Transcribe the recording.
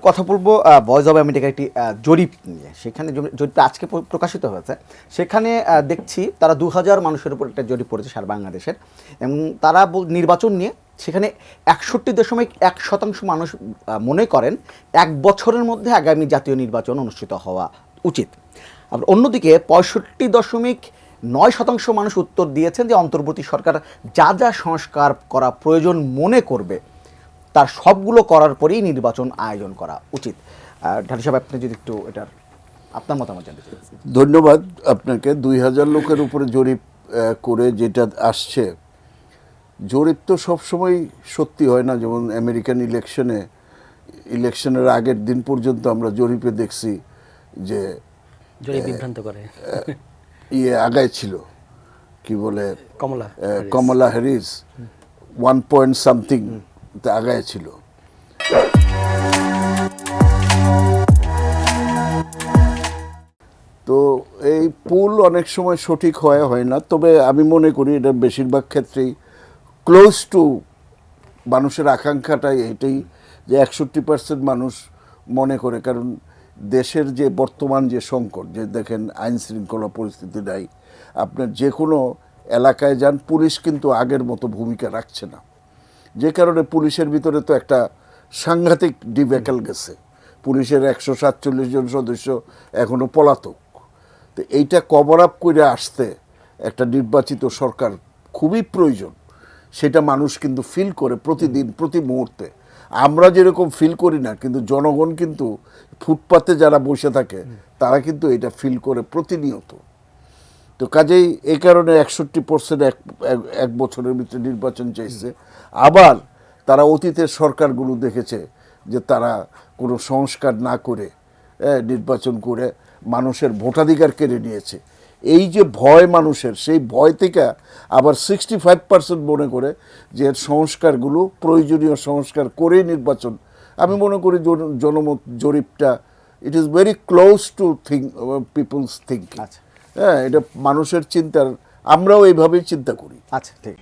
কথা বলবো voice of আমেরিকার একটি জরিপ নিয়ে। সেখানে জরিপটা আজকে প্রকাশিত হয়েছে। সেখানে দেখছি তারা 2000 মানুষের উপর একটা জরিপ করেছে সারা বাংলাদেশের, এবং তারা নির্বাচন নিয়ে সেখানে 61.1% মানুষ মনে করেন 1 বছরের মধ্যে আগামী জাতীয় নির্বাচন অনুষ্ঠিত হওয়া উচিত। আবার অন্যদিকে 65.9% মানুষ উত্তর দিয়েছেন যে অন্তর্বর্তী সরকার যা যা সংস্কার করা প্রয়োজন মনে করবে তার সবগুলো করার পরেই নির্বাচন আয়োজন করা উচিত। ঢালি সাহেব, আপনি যদি একটু এটার আপনার মতামত জানতে চাই। ধন্যবাদ আপনাকে। 2000 লোকের উপরে জরিপ করে যেটা আসছে, জরিপ তো সবসময় সত্যি হয় না। যেমন আমেরিকান ইলেকশনের আগের দিন পর্যন্ত আমরা জরিপে দেখছি যে বিভ্রান্ত করে আগায় ছিল, কি বলে, কমলা হ্যারিস 1 পয়েন্ট সামথিং আগায় ছিল। তো এই পুল অনেক সময় সঠিক হয় না, তবে আমি মনে করি এটা বেশিরভাগ ক্ষেত্রেই ক্লোজ টু মানুষের আকাঙ্ক্ষাটাই এটাই, যে 61% মানুষ মনে করে। কারণ দেশের যে বর্তমান যে সংকট, যে দেখেন আইন শৃঙ্খলা পরিস্থিতি নাই, আপনার যে কোনো এলাকায় যান পুলিশ কিন্তু আগের মতো ভূমিকা রাখছে না, যে কারণে পুলিশের ভিতরে তো একটা সাংঘাতিক ডিবেকেল গেছে। পুলিশের 147 জন সদস্য এখনো পলাতক। তো এইটা কভার আপ করে আসতে একটা নির্বাচিত সরকার খুবই প্রয়োজন। সেটা মানুষ কিন্তু ফিল করে প্রতিদিন, প্রতি মুহূর্তে। আমরা যেরকম ফিল করি না, কিন্তু জনগণ কিন্তু ফুটপাতে যারা বসে থাকে তারা কিন্তু এটা ফিল করে প্রতিনিয়ত। তো কাজেই এই কারণে 61% এক বছরের ভিতরে নির্বাচন চাইছে। আবার তারা অতীতের সরকারগুলো দেখেছে যে তারা কোনো সংস্কার না করে নির্বাচন করে মানুষের ভোটাধিকার কেড়ে নিয়েছে। এই যে ভয় মানুষের, সেই ভয় থেকে আবার 65% মনে করে যে সংস্কারগুলো প্রয়োজনীয় সংস্কার করেই নির্বাচন। আমি মনে করি জনমত জরিপটা it is very close to people's thinking. হ্যাঁ, এটা মানুষের চিন্তার, আমরাও এইভাবেই চিন্তা করি। আচ্ছা, ঠিক।